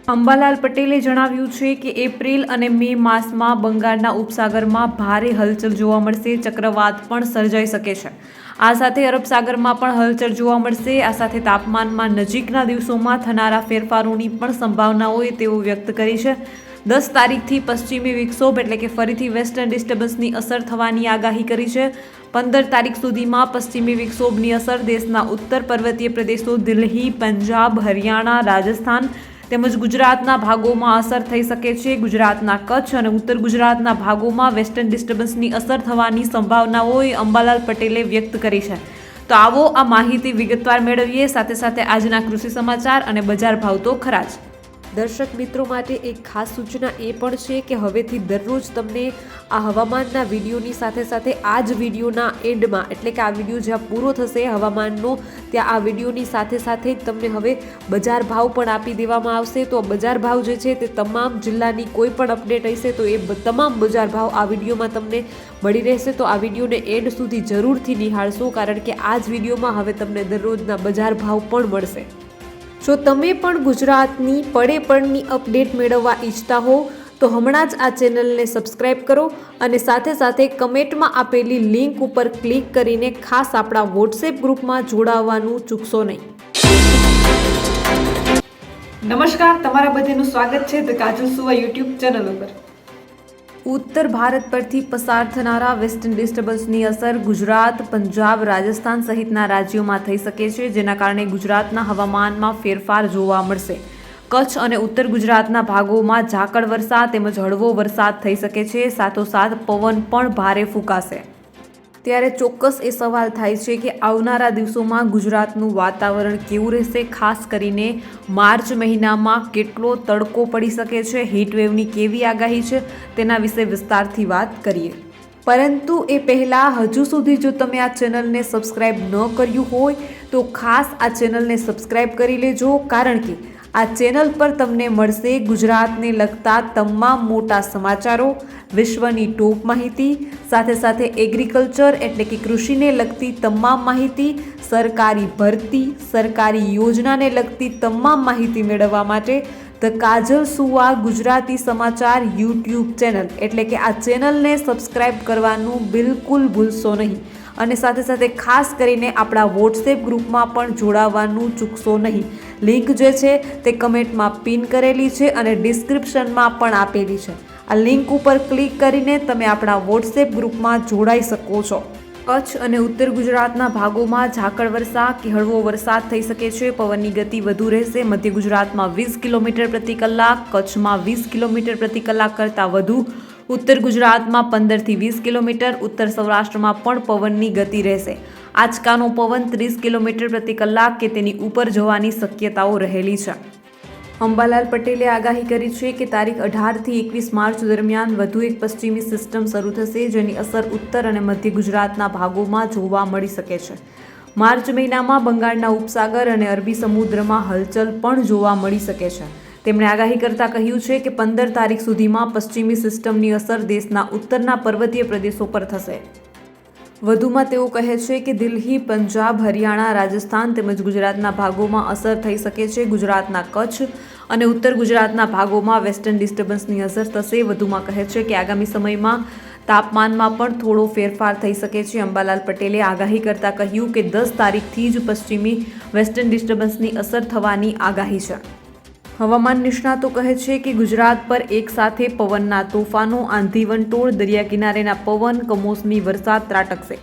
અંબાલાલ પટેલે જણાવ્યું છે કે એપ્રિલ અને મે માસમાં બંગાળના ઉપસાગરમાં ભારે હલચલ જોવા મળશે, ચક્રવાત પણ સર્જાઈ શકે છે। આ સાથે અરબ સાગરમાં પણ હલચલ જોવા મળશે। આ સાથે તાપમાનમાં નજીકના દિવસોમાં થનારા ફેરફારોની પણ સંભાવનાઓ તેઓ વ્યક્ત કરી છે। 10 તારીખથી પશ્ચિમી વિક્ષોભ એટલે કે ફરીથી વેસ્ટર્ન ડિસ્ટર્બન્સની અસર થવાની આગાહી કરી છે। 15 તારીખ સુધીમાં પશ્ચિમી વિક્ષોભની અસર દેશના ઉત્તર પર્વતીય પ્રદેશો દિલ્હી, પંજાબ, હરિયાણા, રાજસ્થાન તેમજ ગુજરાતના ભાગોમાં અસર થઈ શકે છે। ગુજરાતના કચ્છ અને ઉત્તર ગુજરાતના ભાગોમાં વેસ્ટર્ન ડિસ્ટર્બન્સની અસર થવાની સંભાવનાઓ અંબાલાલ પટેલે વ્યક્ત કરી છે। તો આવો આ માહિતી વિગતવાર મેળવીએ। સાથે સાથે આજના કૃષિ સમાચાર અને બજાર ભાવ તો ખરા જ। દર્શક મિત્રો માટે એક ખાસ સૂચના એ પણ છે કે હવેથી દરરોજ તમને આ હવામાનના વિડીયોની સાથે સાથે આ જ વિડીયોના એન્ડમાં એટલે કે આ વિડીયો જ્યાં પૂરો થશે હવામાનનો ત્યાં આ વિડીયોની સાથે સાથે જ તમને હવે બજાર ભાવ પણ આપી દેવામાં આવશે। તો બજાર ભાવ જે છે તે તમામ જિલ્લાની કોઈ પણ અપડેટ હશે તો એ તમામ બજાર ભાવ આ વિડીયોમાં તમને મળી રહેશે। તો આ વિડીયોને એન્ડ સુધી જરૂરથી નિહાળશો કારણ કે આ જ વિડીયોમાં હવે તમને દરરોજના બજાર ભાવ પણ મળશે। જો તમે પણ ગુજરાતની પડે પડની અપડેટ મેળવવા ઈચ્છતા હો તો હમણાં જ આ ચેનલને સબસ્ક્રાઇબ કરો અને સાથે સાથે કમેન્ટમાં આપેલી લિંક ઉપર ક્લિક કરીને ખાસ આપણા વોટ્સએપ ગ્રુપમાં જોડાવવાનું ચૂકશો નહીં। નમસ્કાર, તમારા બધાનું સ્વાગત છે ધ કાજલ સુવા યુટ્યુબ ચેનલ ઉપર। ઉત્તર ભારત પરથી પસાર થનારા વેસ્ટર્ન ડિસ્ટર્બન્સની અસર ગુજરાત, પંજાબ, રાજસ્થાન સહિતના રાજ્યોમાં થઈ શકે છે, જેના કારણે ગુજરાતના હવામાનમાં ફેરફાર જોવા મળશે। કચ્છ અને ઉત્તર ગુજરાતના ભાગોમાં ઝાકળ વર્ષા તેમજ હળવો વરસાદ થઈ શકે છે। સાથોસાથ પવન પણ ભારે ફૂંકાશે। ત્યારે ચોક્કસ એ સવાલ થાય છે કે આવનારા દિવસોમાં ગુજરાતનું વાતાવરણ કેવું રહેશે, ખાસ કરીને માર્ચ મહિનામાં કેટલો તડકો પડી શકે છે, હીટવેવની કેવી આગાહી છે તેના વિશે વિસ્તારથી વાત કરીએ। પરંતુ એ પહેલાં હજુ સુધી જો તમે આ ચેનલને સબસ્ક્રાઇબ ન કર્યું હોય તો ખાસ આ ચેનલને સબસ્ક્રાઇબ કરી લેજો કારણ કે આ ચેનલ પર તમને મળશે ગુજરાતને લગતા તમામ મોટા સમાચારો, વિશ્વની ટોપ માહિતી, સાથે સાથે એગ્રીકલ્ચર એટલે કે કૃષિને લગતી તમામ માહિતી, સરકારી ભરતી, સરકારી યોજનાને લગતી તમામ માહિતી મેળવવા માટે ધ કાજલ સુવા ગુજરાતી સમાચાર યુટ્યુબ ચેનલ એટલે કે આ ચેનલને સબસ્ક્રાઇબ કરવાનું બિલકુલ ભૂલશો નહીં અને સાથે સાથે ખાસ કરીને આપણા વોટ્સએપ ગ્રુપમાં પણ જોડાવાનું ચૂકશો નહીં। લિંક જે છે તે કમેન્ટમાં પિન કરેલી છે અને ડિસ્ક્રિપ્શનમાં પણ આપેલી છે। આ લિંક ઉપર ક્લિક કરીને તમે આપણા વોટ્સએપ ગ્રુપમાં જોડાઈ શકો છો। કચ્છ અને ઉત્તર ગુજરાતના ભાગોમાં ઝાકળ વર્ષા કે હળવો વરસાદ થઈ શકે છે। પવનની ગતિ વધુ રહેશે। મધ્ય ગુજરાતમાં 20 કિલોમીટર પ્રતિ કલાક, કચ્છમાં 20 કિલોમીટર પ્રતિ કલાક કરતાં વધુ, ઉત્તર ગુજરાતમાં 15 થી 20 કિલોમીટર, ઉત્તર સૌરાષ્ટ્રમાં પણ પવનની ગતિ રહેશે। આંચકાનો પવન 30 કિલોમીટર પ્રતિ કલાક કે તેની ઉપર જવાની શક્યતાઓ રહેલી છે। અંબાલાલ પટેલે આગાહી કરી છે કે તારીખ 18 થી 21 માર્ચ દરમિયાન વધુ એક પશ્ચિમી સિસ્ટમ શરૂ થશે જેની અસર ઉત્તર અને મધ્ય ગુજરાતના ભાગોમાં જોવા મળી શકે છે। માર્ચ મહિનામાં બંગાળના ઉપસાગર અને અરબી સમુદ્રમાં હલચલ પણ જોવા મળી શકે છે। તેમણે આગાહી કરતાં કહ્યું છે કે 15 તારીખ સુધીમાં પશ્ચિમી સિસ્ટમની અસર દેશના ઉત્તરના પર્વતીય પ્રદેશો પર થશે। વધુમાં તેઓ કહે છે કે દિલ્હી, પંજાબ, હરિયાણા, રાજસ્થાન તેમજ ગુજરાતના ભાગોમાં અસર થઈ શકે છે। ગુજરાતના કચ્છ અને ઉત્તર ગુજરાતના ભાગોમાં વેસ્ટર્ન ડિસ્ટર્બન્સની અસર થશે। વધુમાં કહે છે કે આગામી સમયમાં તાપમાનમાં પણ થોડો ફેરફાર થઈ શકે છે। અંબાલાલ પટેલે આગાહી કરતાં કહ્યું કે 10 તારીખથી જ પશ્ચિમી વેસ્ટર્ન ડિસ્ટર્બન્સની અસર થવાની આગાહી છે। હવામાન નિષ્ણાતો કહે છે કે ગુજરાત પર એક સાથે પવનના તોફાનો, આંધી વંટોળ, દરિયા કિનારેના પવન, કમોસમી વરસાદ ત્રાટકશે।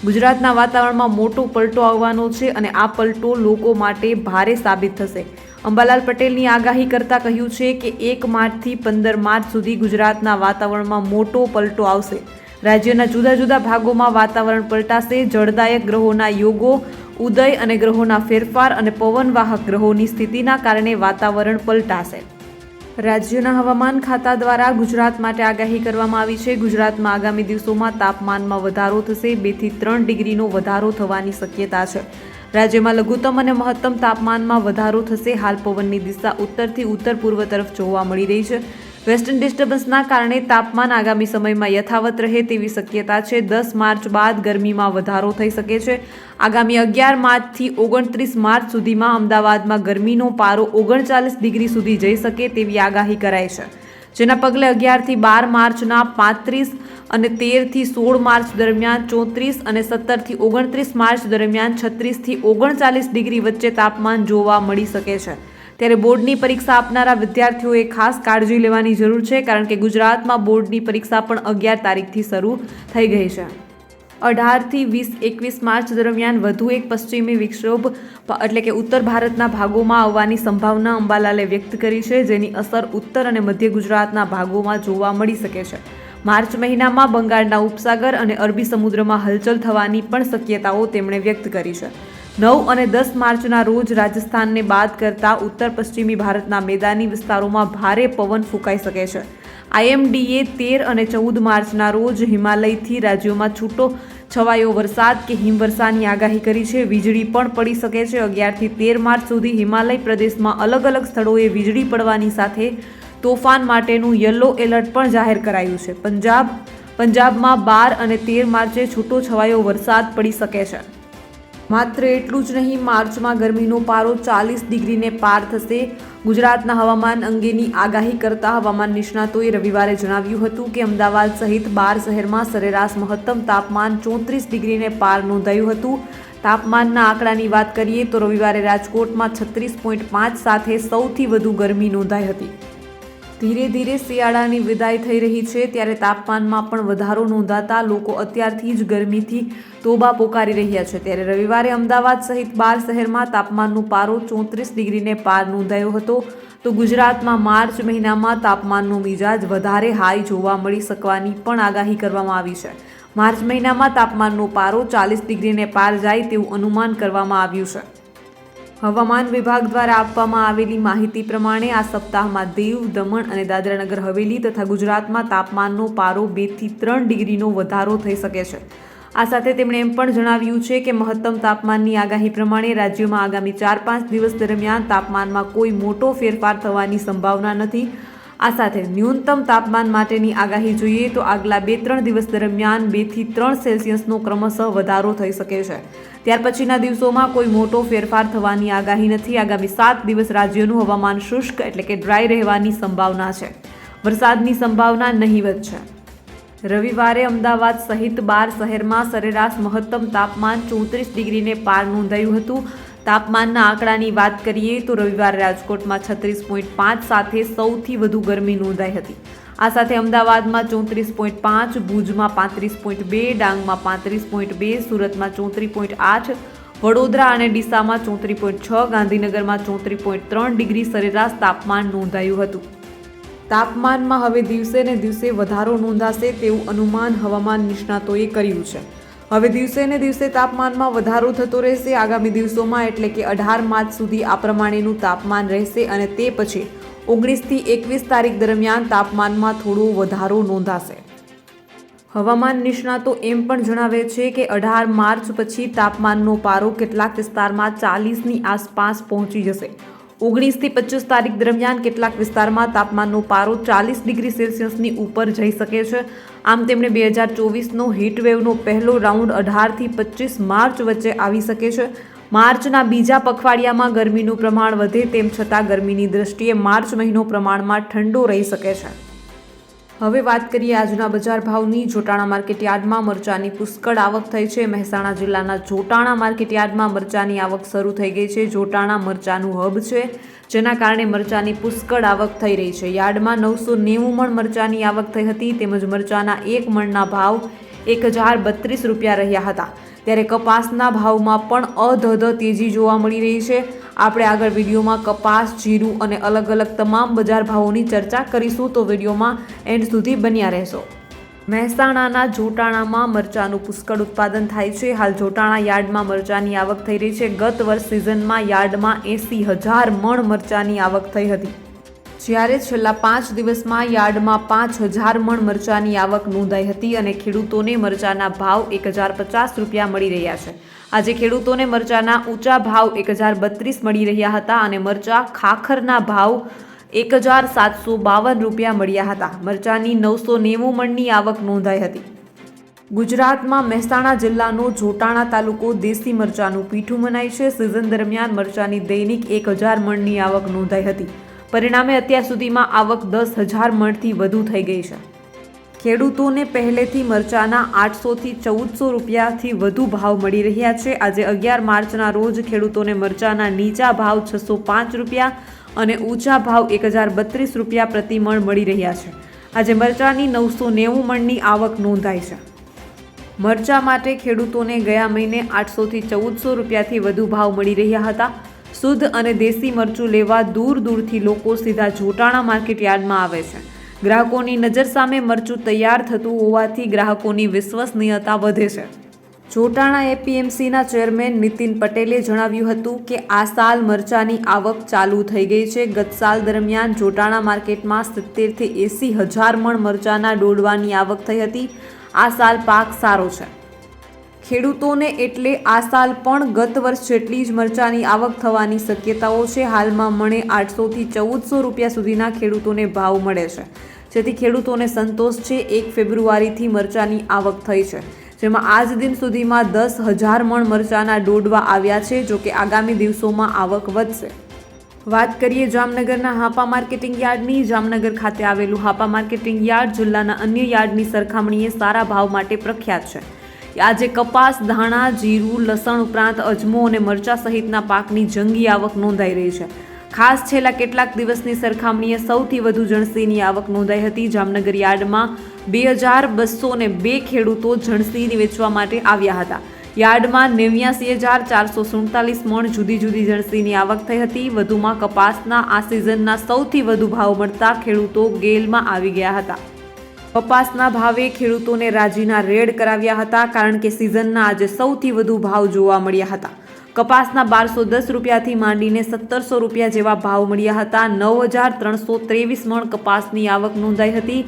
ગુજરાતના વાતાવરણમાં મોટો પલટો આવવાનો છે અને આ પલટો લોકો માટે ભારે સાબિત થશે। અંબાલાલ પટેલની આગાહી કરતાં કહ્યું છે કે 1 માર્ચથી 15 માર્ચ સુધી ગુજરાતના વાતાવરણમાં મોટો પલટો આવશે। રાજ્યના જુદા જુદા ભાગોમાં વાતાવરણ પલટાશે। જળદાયક ગ્રહોના યોગો, ઉદય અને ગ્રહોના ફેરફાર અને પવનવાહક ગ્રહોની સ્થિતિના કારણે વાતાવરણ પલટાશે। રાજ્યના હવામાન ખાતા દ્વારા ગુજરાત માટે આગાહી કરવામાં આવી છે। ગુજરાતમાં આગામી દિવસોમાં તાપમાનમાં વધારો થશે। 2 થી 3 ડિગ્રીનો વધારો થવાની શક્યતા છે। રાજ્યમાં લઘુત્તમ અને મહત્તમ તાપમાનમાં વધારો થશે। હાલ પવનની દિશા ઉત્તરથી ઉત્તર પૂર્વ તરફ જોવા મળી રહી છે। વેસ્ટર્ન ડિસ્ટર્બન્સના કારણે તાપમાન આગામી સમયમાં યથાવત રહે તેવી શક્યતા છે। 10 માર્ચ બાદ ગરમીમાં વધારો થઈ શકે છે। આગામી 11 માર્ચથી 29 માર્ચ સુધીમાં અમદાવાદમાં ગરમીનો પારો 39 ડિગ્રી સુધી જઈ શકે તેવી આગાહી કરાઈ છે, જેના પગલે 11થી 12 માર્ચના 35 અને 13થી 16 માર્ચ દરમિયાન 34 અને 17થી 29 માર્ચ દરમિયાન 36થી 39 ડિગ્રી વચ્ચે તાપમાન જોવા મળી શકે છે। ત્યારે બોર્ડની પરીક્ષા આપનારા વિદ્યાર્થીઓએ ખાસ કાળજી લેવાની જરૂર છે, કારણ કે ગુજરાતમાં બોર્ડની પરીક્ષા પણ 11 તારીખથી શરૂ થઈ ગઈ છે। 18થી 21 માર્ચ દરમિયાન વધુ એક પશ્ચિમી વિક્ષોભ એટલે કે ઉત્તર ભારતના ભાગોમાં આવવાની સંભાવના અંબાલાલે વ્યક્ત કરી છે, જેની અસર ઉત્તર અને મધ્ય ગુજરાતના ભાગોમાં જોવા મળી શકે છે। માર્ચ મહિનામાં બંગાળના ઉપસાગર અને અરબી સમુદ્રમાં હલચલ થવાની પણ શક્યતાઓ તેમણે વ્યક્ત કરી છે। 9 અને 10 માર્ચના રોજ રાજસ્થાનને બાદ કરતા ઉત્તર પશ્ચિમી ભારતના મેદાની વિસ્તારોમાં ભારે પવન ફૂંકાઈ શકે છે। IMDએ 13 અને 14 માર્ચના રોજ હિમાલયથી રાજ્યોમાં છૂટો છવાયો વરસાદ કે હિમવર્ષાની આગાહી કરી છે। વીજળી પણ પડી શકે છે। 11થી 13 માર્ચ સુધી હિમાલય પ્રદેશમાં અલગ અલગ સ્થળોએ વીજળી પડવાની સાથે તોફાન માટેનું યલો એલર્ટ પણ જાહેર કરાયું છે। પંજાબમાં 12 અને 13 માર્ચે છૂટો છવાયો વરસાદ પડી શકે છે। માત્ર એટલું જ નહીં, માર્ચમાં ગરમીનો પારો 40 ડિગ્રીને પાર થશે। ગુજરાતના હવામાન અંગેની આગાહી કરતા હવામાન નિષ્ણાતોએ રવિવારે જણાવ્યું હતું કે અમદાવાદ સહિત 12 શહેરમાં સરેરાશ મહત્તમ તાપમાન 34 ડિગ્રીને પાર નોંધાયું હતું। તાપમાનના આંકડાની વાત કરીએ તો રવિવારે રાજકોટમાં 36.5 સાથે સૌથી વધુ ગરમી નોંધાઈ હતી। ધીરે ધીરે શિયાળાની વિદાય થઈ રહી છે, ત્યારે તાપમાનમાં પણ વધારો નોંધાતા લોકો અત્યારથી જ ગરમીથી તોબા પોકારી રહ્યા છે। ત્યારે રવિવારે અમદાવાદ સહિત 12 શહેરમાં તાપમાનનો પારો 34 ડિગ્રીને પાર નોંધાયો હતો, તો ગુજરાતમાં માર્ચ મહિનામાં તાપમાનનો મિજાજ વધારે હાઈ જોવા મળી શકવાની પણ આગાહી કરવામાં આવી છે। માર્ચ મહિનામાં તાપમાનનો પારો 40 ડિગ્રીને પાર જાય તેવું અનુમાન કરવામાં આવ્યું છે। હવામાન વિભાગ દ્વારા આપવામાં આવેલી માહિતી પ્રમાણે આ સપ્તાહમાં દીવ, દમણ અને દાદરાનગર હવેલી તથા ગુજરાતમાં તાપમાનનો પારો 2 થી 3 ડિગ્રીનો વધારો થઈ શકે છે। આ સાથે તેમણે એમ પણ જણાવ્યું છે કે મહત્તમ તાપમાનની આગાહી પ્રમાણે રાજ્યમાં આગામી 4-5 દિવસ દરમિયાન તાપમાનમાં કોઈ મોટો ફેરફાર થવાની સંભાવના નથી। આ સાથે ન્યૂનતમ તાપમાન માટેની આગાહી જોઈએ તો આગલા 2-3 દિવસ દરમિયાન 2 થી 3 સેલ્સિયસનો ક્રમશઃ વધારો થઈ શકે છે। ત્યાર પછીના દિવસોમાં કોઈ મોટો ફેરફાર થવાની આગાહી નથી। આગામી 7 દિવસ રાજ્યનું હવામાન શુષ્ક એટલે કે ડ્રાય રહેવાની સંભાવના છે। વરસાદની સંભાવના નહીવત છે। રવિવારે અમદાવાદ સહિત 12 શહેરમાં સરેરાશ મહત્તમ તાપમાન 34 ડિગ્રીને પાર નોંધાયું હતું। તાપમાનના આંકડાની વાત કરીએ તો રવિવારે રાજકોટમાં 36.5 સાથે સૌથી વધુ ગરમી નોંધાઈ હતી। આ સાથે અમદાવાદમાં 34.5, ભુજમાં 35.2, ડાંગમાં 35.2, સુરતમાં 34.8, વડોદરા અને ડીસામાં 34.6, ગાંધીનગરમાં 34.3 ડિગ્રી સરેરાશ તાપમાન નોંધાયું હતું। તાપમાનમાં હવે દિવસે ને દિવસે વધારો નોંધાશે તેવું અનુમાન હવામાન નિષ્ણાતોએ કર્યું છે। હવે દિવસે ને દિવસે તાપમાનમાં વધારો થતો રહેશે। આગામી દિવસોમાં એટલે કે 18 માર્ચ સુધી આ પ્રમાણેનું તાપમાન રહેશે અને તે પછી 19 થી 21 તારીખ દરમિયાન તાપમાનમાં થોડો વધારો નોંધાશે। હવામાન નિષ્ણાતો એમ પણ જણાવે છે કે 18 માર્ચ પછી તાપમાનનો પારો કેટલાક વિસ્તારમાં 40ની આસપાસ પહોંચી જશે। 19 થી 25 તારીખ દરમિયાન કેટલાક વિસ્તારમાં તાપમાનનો પારો 40 ડિગ્રી સેલ્સિયસની ઉપર જઈ શકે છે। આમ તેમણે 2024નો હીટવેવનો પહેલો રાઉન્ડ 18 થી 25 માર્ચ વચ્ચે આવી શકે છે। માર્ચના બીજા પખવાડિયામાં ગરમીનું પ્રમાણ વધે, તેમ છતાં ગરમીની દ્રષ્ટિએ માર્ચ મહિનો પ્રમાણમાં ઠંડો રહી શકે છે। હવે વાત કરીએ આજના બજાર ભાવની। જોટાણા માર્કેટયાર્ડમાં મરચાની પુષ્કળ આવક થઈ છે। મહેસાણા જિલ્લાના જોટાણા માર્કેટયાર્ડમાં મરચાની આવક શરૂ થઈ ગઈ છે। જોટાણા મરચાનું હબ છે, જેના કારણે મરચાની પુષ્કળ આવક થઈ રહી છે। યાર્ડમાં 990 મણ મરચાની આવક થઈ હતી, તેમજ મરચાના 1 મણના ભાવ 1032 રૂપિયા રહ્યા હતા। ત્યારે કપાસના ભાવમાં પણ અધધ તેજી જોવા મળી રહી છે। આપણે આગળ વિડીયોમાં કપાસ, જીરું અને અલગ અલગ તમામ બજાર ભાવોની ચર્ચા કરીશું, તો વિડીયોમાં એન્ડ સુધી બન્યા રહેશો। મહેસાણાના જોટાણામાં મરચાનું પુષ્કળ ઉત્પાદન થાય છે। હાલ જોટાણા યાર્ડમાં મરચાની આવક થઈ રહી છે। ગત વર્ષ સિઝનમાં યાર્ડમાં 80,000 મણ મરચાની આવક થઈ હતી, જ્યારે છેલ્લા 5 દિવસમાં યાર્ડમાં 5,000 મણ મરચાની આવક નોંધાઈ હતી અને ખેડૂતોને મરચાના ભાવ 1050 રૂપિયા મળી રહ્યા છે। આજે ખેડૂતોને મરચાના ઊંચા ભાવ 1032 મળી રહ્યા હતા અને મરચા ખાખરના ભાવ ₹1,752 મળ્યા હતા. મરચાની 990 મણની આવક નોંધાઈ હતી. ગુજરાતમાં મહેસાણા જિલ્લાનો જોટાણા તાલુકો દેશી મરચાનું પીઠું મનાય છે. સિઝન દરમિયાન મરચાની દૈનિક 1,000 મણની આવક નોંધાઈ હતી. પરિણામે અત્યાર સુધીમાં આવક 10,000 મણથી વધુ થઈ ગઈ છે. ખેડૂતોને પહેલેથી મરચાના 800થી 1,400 રૂપિયાથી વધુ ભાવ મળી રહ્યા છે. આજે 11 માર્ચના રોજ ખેડૂતોને મરચાના નીચા ભાવ 605 રૂપિયા અને ઊંચા ભાવ 1,032 રૂપિયા પ્રતિ મણ મળી રહ્યા છે. આજે મરચાની 990 મણની આવક નોંધાઈ છે. મરચા માટે ખેડૂતોને ગયા મહિને 800થી 1,400 રૂપિયાથી વધુ ભાવ મળી રહ્યા હતા. શુદ્ધ અને દેશી મરચું લેવા દૂર દૂરથી લોકો સીધા જોટાણા માર્કેટ યાર્ડમાં આવે છે. ગ્રાહકોની નજર સામે મરચું તૈયાર થતું હોવાથી ગ્રાહકોની વિશ્વસનીયતા વધે છે. જોટાણા એપીએમસીના ચેરમેન નીતિન પટેલે જણાવ્યું હતું કે આ સાલ મરચાની આવક ચાલુ થઈ ગઈ છે. ગત સાલ દરમિયાન જોટાણા માર્કેટમાં 70થી 80,000 મણ મરચાના ડોડવાની આવક થઈ હતી. આ સાલ પાક સારો છે. ખેડૂતોને એટલે આ સાલ પણ ગત વર્ષ જેટલી જ મરચાની આવક થવાની શક્યતાઓ છે. હાલમાં મણે 800થી 1,400 રૂપિયા સુધીના ખેડૂતોને ભાવ મળે છે, જેથી ખેડૂતોને સંતોષ છે. 1 ફેબ્રુઆરીથી મરચાની આવક થઈ છે, જેમાં આજ દિન સુધીમાં 10,000 મણ મરચાના ડોડવા આવ્યા છે. જોકે આગામી દિવસોમાં આવક વધશે. વાત કરીએ જામનગરના હાપા માર્કેટિંગ યાર્ડની. જામનગર ખાતે આવેલું હાપા માર્કેટિંગ યાર્ડ જિલ્લાના અન્ય યાર્ડની સરખામણીએ સારા ભાવ માટે પ્રખ્યાત છે. આજે કપાસ, ધાણા, જીરું, લસણ ઉપરાંત અજમો અને મરચા સહિતના પાકની જંગી આવક નોંધાઈ રહી છે. ખાસ છેલ્લા કેટલાક દિવસની સરખામણીએ સૌથી વધુ જણસીની આવક નોંધાઈ હતી. જામનગર યાર્ડમાં 2,202 ખેડૂતો જણસી વેચવા માટે આવ્યા હતા. યાર્ડમાં 89,447 મણ જુદી જુદી જણસીની આવક થઈ હતી. વધુમાં કપાસના આ સિઝનના સૌથી વધુ ભાવ મળતા ખેડૂતો ગેલમાં આવી ગયા હતા. કપાસના ભાવે ખેડૂતોને રાજીના રેડ કરાવ્યા હતા, કારણ કે સિઝનના આજે સૌથી વધુ ભાવ જોવા મળ્યા હતા. કપાસના 1,210 રૂપિયાથી માંડીને 1,700 રૂપિયા જેવા ભાવ મળ્યા હતા. 9,323 મણ કપાસની આવક નોંધાઈ હતી.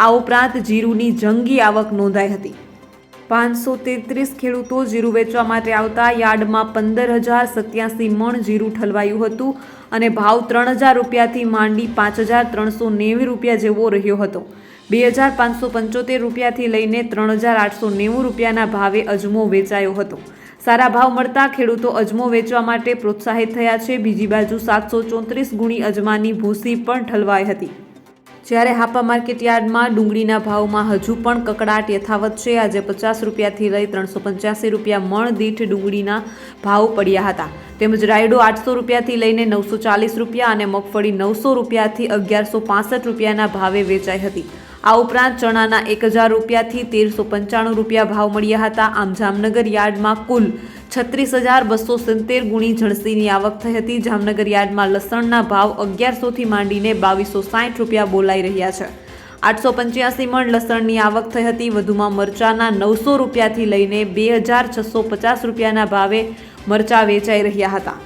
આ ઉપરાંત જીરુની જંગી આવક નોંધાઈ હતી. 533 ખેડૂતો જીરું વેચવા માટે આવતા યાર્ડમાં 15,087 મણ જીરું ઠલવાયું હતું અને ભાવ 3,000 રૂપિયાથી માંડી 5,390 રૂપિયા જેવો રહ્યો હતો. 2,575 રૂપિયાથી લઈને 3,890 રૂપિયાના ભાવે અજમો વેચાયો હતો. સારા ભાવ મળતા ખેડૂતો અજમો વેચવા માટે પ્રોત્સાહિત થયા છે. બીજી બાજુ 734 ગુણી અજમાની ભૂસી પણ ઠલવાઈ હતી. જ્યારે હાપા માર્કેટ યાર્ડમાં ડુંગળીના ભાવમાં હજુ પણ કકડાટ યથાવત છે. આજે 50 રૂપિયાથી લઈ 385 રૂપિયા મણ દીઠ ડુંગળીના ભાવ પડ્યા હતા. તેમજ રાયડો 800 રૂપિયાથી લઈને 940 રૂપિયા અને મગફળી 900 રૂપિયાથી 1,165 રૂપિયાના ભાવે વેચાઈ હતી. આ ઉપરાંત ચણાના 1,000 રૂપિયાથી 1,395 રૂપિયા ભાવ મળ્યા હતા. આમ જામનગર યાર્ડમાં કુલ 36,270 ગુણી જણસીની આવક થઈ હતી. જામનગર યાર્ડમાં લસણના ભાવ 1,100થી માંડીને 2,260 રૂપિયા બોલાઈ રહ્યા છે. 885 મણ લસણની આવક થઈ હતી. વધુમાં મરચાના 900 રૂપિયાથી લઈને 2,650 રૂપિયાના ભાવે મરચા વેચાઈ રહ્યા હતા.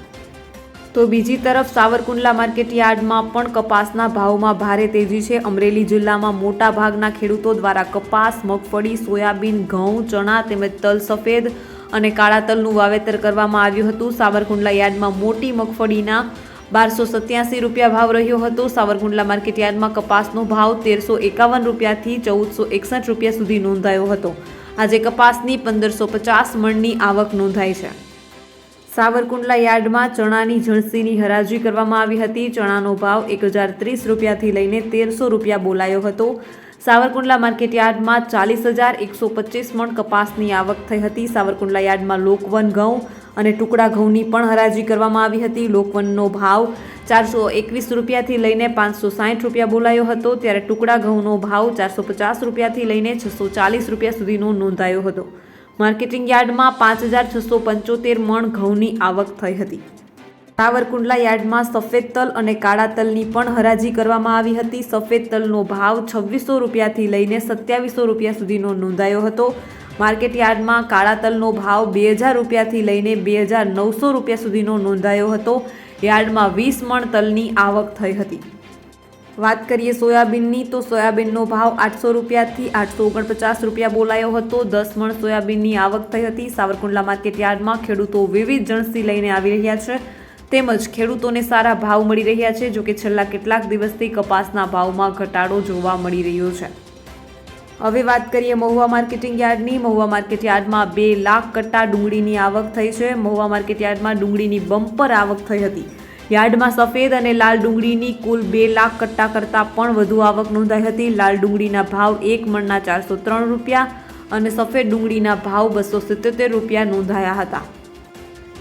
તો બીજી તરફ સાવરકુંડલા માર્કેટ યાર્ડમાં પણ કપાસના ભાવમાં ભારે તેજી છે. અમરેલી જિલ્લામાં મોટા ભાગના ખેડૂતો દ્વારા કપાસ, મગફળી, સોયાબીન, ઘઉં, ચણા તેમજ તલ સફેદ અને કાળા તલનું વાવેતર કરવામાં આવ્યું હતું. સાવરકુંડલા યાર્ડમાં મોટી મગફળીના 1,287 રૂપિયા ભાવ રહ્યો હતો. સાવરકુંડલા માર્કેટ યાર્ડમાં કપાસનો ભાવ 1,351 રૂપિયાથી 1,461 રૂપિયા સુધી નોંધાયો હતો. આજે કપાસની 1,550 મણની આવક નોંધાઈ છે. સાવરકુંડલા યાર્ડમાં ચણાની જણસીની હરાજી કરવામાં આવી હતી. ચણાનો ભાવ 1,030 રૂપિયાથી લઈને 1,300 રૂપિયા બોલાયો હતો. સાવરકુંડલા માર્કેટ યાર્ડમાં 40,125 મણ કપાસની આવક થઈ હતી. સાવરકુંડલા યાર્ડમાં લોકવન ઘઉં અને ટુકડા ઘઉંની પણ હરાજી કરવામાં આવી હતી. લોકવનનો ભાવ 421 રૂપિયાથી લઈને 560 રૂપિયા બોલાયો હતો, ત્યારે ટુકડા ઘઉંનો ભાવ 450 રૂપિયાથી લઈને 640 રૂપિયા સુધીનો નોંધાયો હતો. માર્કેટિંગ યાર્ડમાં 5,675 મણ ઘઉંની આવક થઈ હતી. સાવરકુંડલા યાર્ડમાં સફેદ તલ અને કાળા તલની પણ હરાજી કરવામાં આવી હતી. સફેદ તલનો ભાવ 2,600 રૂપિયાથી લઈને 2,700 રૂપિયા સુધીનો નોંધાયો હતો. માર્કેટ યાર્ડમાં કાળા તલનો ભાવ 2,000 રૂપિયાથી લઈને 2,900 રૂપિયા સુધીનો નોંધાયો હતો. યાર્ડમાં 20 મણ તલની આવક થઈ હતી. વાત કરીએ સોયાબીનની, તો સોયાબીનનો ભાવ 800 રૂપિયાથી 849 રૂપિયા બોલાયો હતો. 10 મણ સોયાબીનની આવક થઈ હતી. સાવરકુંડલા માર્કેટ યાર્ડમાં ખેડૂતો વિવિધ જણસી લઈને આવી રહ્યા છે. તેમજ ખેડૂતોને સારા ભાવ મળી રહ્યા છે. જોકે છેલ્લા કેટલાક દિવસથી કપાસના ભાવમાં ઘટાડો જોવા મળી રહ્યો છે. હવે વાત કરીએ મહુવા માર્કેટિંગ યાર્ડની. મહુવા માર્કેટ યાર્ડમાં 2 લાખ કટ્ટા ડુંગળીની આવક થઈ છે. મહુવા માર્કેટ યાર્ડમાં ડુંગળીની બમ્પર આવક થઈ હતી. યાર્ડમાં સફેદ અને લાલ ડુંગળીની કુલ 2 લાખ કટ્ટા કરતાં પણ વધુ આવક નોંધાઈ હતી. લાલ ડુંગળીના ભાવ 1 મણના 403 રૂપિયા અને સફેદ ડુંગળીના ભાવ 277 રૂપિયા નોંધાયા હતા.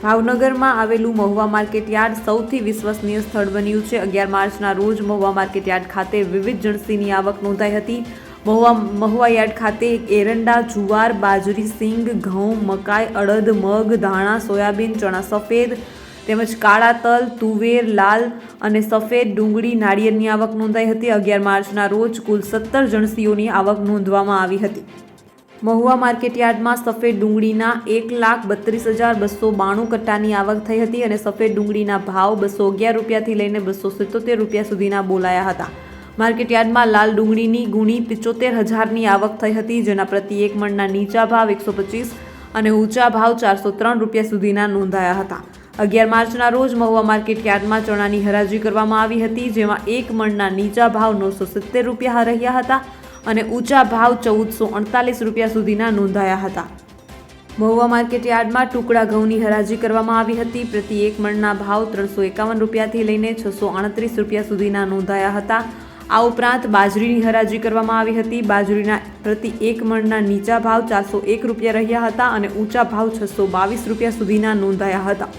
ભાવનગરમાં આવેલું મહુવા માર્કેટ યાર્ડ સૌથી વિશ્વસનીય સ્થળ બન્યું છે. 11 માર્ચના રોજ મહુવા માર્કેટ યાર્ડ ખાતે વિવિધ જણસીની આવક નોંધાઈ હતી. મહુવા યાર્ડ ખાતે એરંડા, જુવાર, બાજરી, સિંગ, ઘઉં, મકાઈ, અડદ, મગ, ધાણા, સોયાબીન, ચણા સફેદ તેમજ કાળા તલ, તુવેર, લાલ અને સફેદ ડુંગળી, નાળિયેરની આવક નોંધાઈ હતી. 11 માર્ચના રોજ કુલ 17 જણસીઓની આવક નોંધવામાં આવી હતી. મહુવા માર્કેટ યાર્ડમાં સફેદ ડુંગળીના 1,32,292 કટ્ટાની આવક થઈ હતી અને સફેદ ડુંગળીના ભાવ 211 રૂપિયાથી લઈને 277 રૂપિયા સુધીના બોલાયા હતા. માર્કેટ યાર્ડમાં લાલ ડુંગળીની ગુણી 75,000ની આવક થઈ હતી, જેના પ્રતિ 1 મણના નીચા ભાવ 125 અને ઊંચા ભાવ 403 રૂપિયા સુધીના નોંધાયા હતા. 11 માર્ચના રોજ મહુવા માર્કેટ યાર્ડમાં ચણાની હરાજી કરવામાં આવી હતી, જેમાં 1 મણના નીચા ભાવ 970 રૂપિયા રહ્યા હતા અને ઊંચા ભાવ 1448 રૂપિયા સુધીના નોંધાયા હતા. મહુવા માર્કેટ યાર્ડમાં ટુકડા ઘઉંની હરાજી કરવામાં આવી હતી. પ્રતિ 1 મણના ભાવ 351 રૂપિયાથી લઈને 638 રૂપિયા સુધીના નોંધાયા હતા. આ ઉપરાંત બાજરીની હરાજી કરવામાં આવી હતી. બાજરીના પ્રતિ 1 મણના નીચા ભાવ 401 રૂપિયા રહ્યા હતા અને ઊંચા ભાવ 622 રૂપિયા સુધીના નોંધાયા હતા.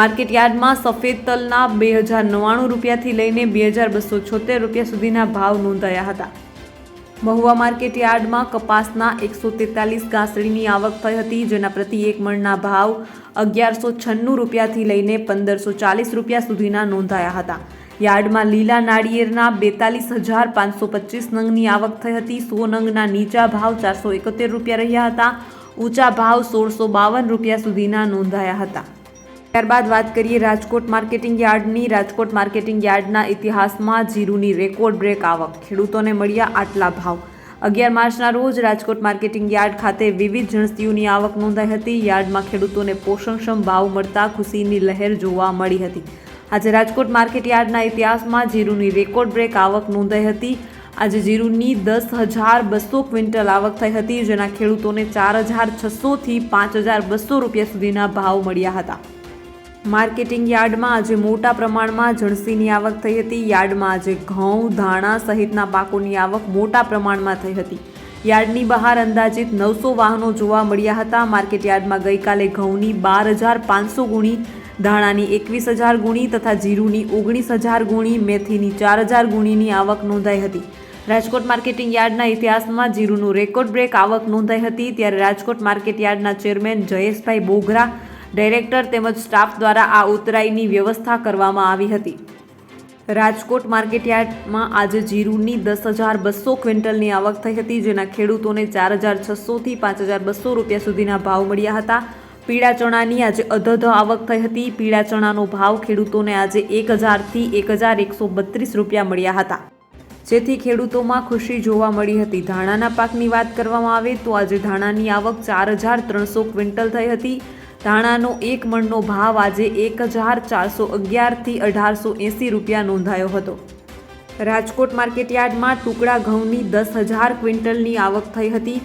માર્કેટ યાર્ડમાં સફેદ તલના 2,099 રૂપિયાથી લઈને 2,276 રૂપિયા સુધીના ભાવ નોંધાયા હતા. મહુવા માર્કેટ યાર્ડમાં કપાસના 143 ગાંસડીની આવક થઈ હતી, જેના પ્રતિ 1 મણના ભાવ 1,196 રૂપિયાથી લઈને 1,540 રૂપિયા સુધીના નોંધાયા હતા. યાર્ડમાં લીલા નાળિયેરના 42,525 નંગની આવક થઈ હતી. 100 નંગના નીચા ભાવ 471 રૂપિયા રહ્યા હતા. ઊંચા ભાવ 1,652 રૂપિયા સુધીના નોંધાયા હતા. ત્યારબાદ વાત કરીએ રાજકોટ માર્કેટિંગ યાર્ડની. રાજકોટ માર્કેટિંગ યાર્ડના ઇતિહાસમાં જીરુની રેકોર્ડ બ્રેક આવક. ખેડૂતોને મળ્યા આટલા ભાવ. 11 માર્ચના રોજ રાજકોટ માર્કેટિંગ યાર્ડ ખાતે વિવિધ જણસીઓની આવક નોંધાઈ હતી. યાર્ડમાં ખેડૂતોને પોષણક્ષમ ભાવ મળતા ખુશીની લહેર જોવા મળી હતી. આજે રાજકોટ માર્કેટ યાર્ડના ઇતિહાસમાં જીરુની રેકોર્ડ બ્રેક આવક નોંધાઈ હતી. આજે જીરુની 10,200 ક્વિન્ટલ આવક થઈ હતી, જેના ખેડૂતોને 4,600થી 5,200 રૂપિયા સુધીના ભાવ મળ્યા હતા. માર્કેટિંગ યાર્ડમાં આજે મોટા પ્રમાણમાં જણસીની આવક થઈ હતી. યાર્ડમાં આજે ઘઉં, ધાણા સહિતના પાકોની આવક મોટા પ્રમાણમાં થઈ હતી. યાર્ડની બહાર અંદાજિત 900 વાહનો જોવા મળ્યા હતા. માર્કેટ યાર્ડમાં ગઈકાલે ઘઉંની 12,500 ગુણી, ધાણાની 21,000 ગુણી તથા જીરુની 19,000 ગુણી, મેથીની 4,000 ગુણીની આવક નોંધાઈ હતી. રાજકોટ માર્કેટિંગ યાર્ડના ઇતિહાસમાં જીરુનું રેકોર્ડ બ્રેક આવક નોંધાઈ હતી. ત્યારે રાજકોટ માર્કેટ યાર્ડના ચેરમેન જયેશભાઈ બોગરા, ડાયરેક્ટર તેમજ સ્ટાફ દ્વારા આ ઉતરાઈની વ્યવસ્થા કરવામાં આવી હતી. રાજકોટ માર્કેટ યાર્ડમાં આજે જીરુની 10,200 ક્વિન્ટલની આવક થઈ હતી, જેના ખેડૂતોને 4,600થી 5,200 રૂપિયા સુધીના ભાવ મળ્યા હતા. પીળા ચણાની આજે અધધ આવક થઈ હતી. પીળા ચણાનો ભાવ ખેડૂતોને આજે 1,000થી 1,132 રૂપિયા મળ્યા હતા, જેથી ખેડૂતોમાં ખુશી જોવા મળી હતી. ધાણાના પાકની વાત કરવામાં આવે તો આજે ધાણાની આવક 4,300 ક્વિન્ટલ થઈ હતી. ધાણાનો 1 મણનો ભાવ આજે 1,411થી 1,880 રૂપિયા નોંધાયો હતો. રાજકોટ માર્કેટ યાર્ડમાં ટુકડા ઘઉંની 10,000 ક્વિન્ટલની આવક થઈ હતી.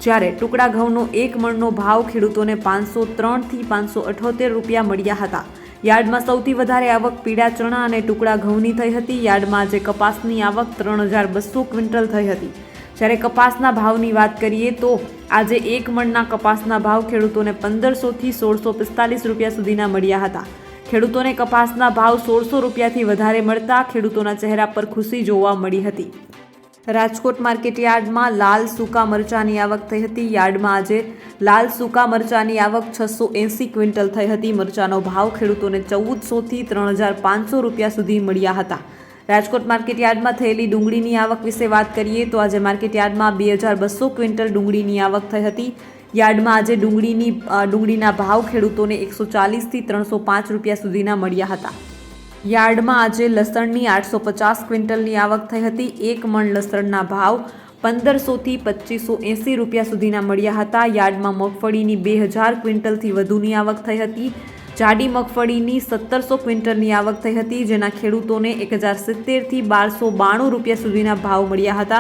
જ્યારે ટુકડા ઘઉંનો 1 મણનો ભાવ ખેડૂતોને 503થી 578 રૂપિયા મળ્યા હતા. યાર્ડમાં સૌથી વધારે આવક પીળા ચણા અને ટુકડા ઘઉંની થઈ હતી. યાર્ડમાં આજે કપાસની આવક 3,200 ક્વિન્ટલ થઈ હતી. જ્યારે કપાસના ભાવની વાત કરીએ તો આજે 1 મણના કપાસના ભાવ ખેડૂતોને 1,500થી 1,645 રૂપિયા સુધીના મળ્યા હતા. ખેડૂતોને કપાસના ભાવ 1,600 રૂપિયાથી વધારે મળતા ખેડૂતોના ચહેરા પર ખુશી જોવા મળી હતી. રાજકોટ માર્કેટ યાર્ડમાં લાલ સૂકા મરચાની આવક થઈ હતી. યાર્ડમાં આજે લાલ સૂકા મરચાની આવક 680 ક્વિન્ટલ થઈ હતી. મરચાનો ભાવ ખેડૂતોને 1,400થી 3,500 રૂપિયા સુધી મળ્યા હતા. રાજકોટ માર્કેટ યાર્ડમાં થયેલી ડુંગળીની આવક વિશે વાત કરીએ તો આજે માર્કેટ યાર્ડમાં 2,200 ક્વિન્ટલ ડુંગળીની આવક થઈ હતી. યાર્ડમાં આજે ડુંગળીના ભાવ ખેડૂતોને 140થી 305 રૂપિયા સુધીના મળ્યા હતા. યાર્ડમાં આજે લસણની 850 ક્વિન્ટલની આવક થઈ હતી. 1 મણ લસણના ભાવ 1,500થી 2,580 રૂપિયા સુધીના મળ્યા હતા. યાર્ડમાં મગફળીની 2,000 ક્વિન્ટલથી વધુની આવક થઈ હતી. જાડી મગફળીની 1700 ક્વિન્ટલની આવક થઈ હતી, જેના ખેડૂતોને 1070થી 1292 રૂપિયા સુધીના ભાવ મળ્યા હતા,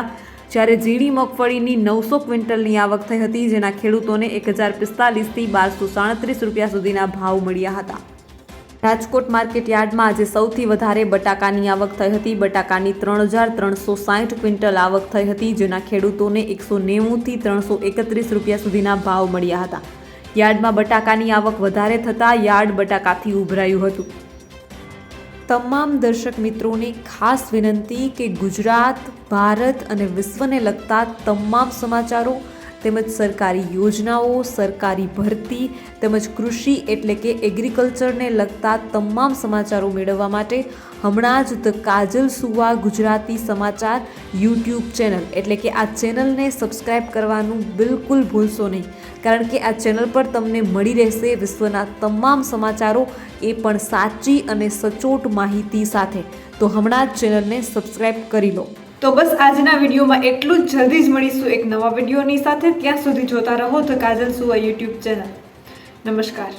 જ્યારે ઝીણી મગફળીની 900 ક્વિન્ટલની આવક થઈ હતી, જેના ખેડૂતોને 1045થી 1237 રૂપિયા સુધીના ભાવ મળ્યા હતા. રાજકોટ માર્કેટ યાર્ડમાં આજે સૌથી વધારે બટાકાની આવક થઈ હતી. બટાકાની 3360 ક્વિન્ટલ આવક થઈ હતી, જેના ખેડૂતોને 190થી 331 રૂપિયા સુધીના ભાવ મળ્યા હતા. યાર્ડમાં બટાકાની આવક વધારે થતાં યાર્ડ બટાકાથી ઉભરાયું હતું. તમામ દર્શક મિત્રોને ખાસ વિનંતી કે ગુજરાત, ભારત અને વિશ્વને લગતા તમામ સમાચારો તેમજ સરકારી યોજનાઓ, સરકારી ભરતી તેમજ કૃષિ એટલે કે એગ્રીકલ્ચરને લગતા તમામ સમાચારો મેળવવા માટે હમણાં જ ધ કાજલ સુવા ગુજરાતી સમાચાર યુટ્યુબ ચેનલ એટલે કે આ ચેનલને સબસ્ક્રાઈબ કરવાનું બિલકુલ ભૂલશો નહીં, કારણ કે આ ચેનલ પર તમને મળી રહેશે વિશ્વના તમામ સમાચારો, એ પણ સાચી અને સચોટ માહિતી સાથે. તો હમણાં જ ચેનલને સબસ્ક્રાઈબ કરી લો. તો બસ આજના વિડીયોમાં એટલું જ. જલ્દી જ મળીશું એક નવા વિડીયોની સાથે. ત્યાં સુધી જોતા રહો ધ કાજલ સુવા યુટ્યુબ ચેનલ. નમસ્કાર.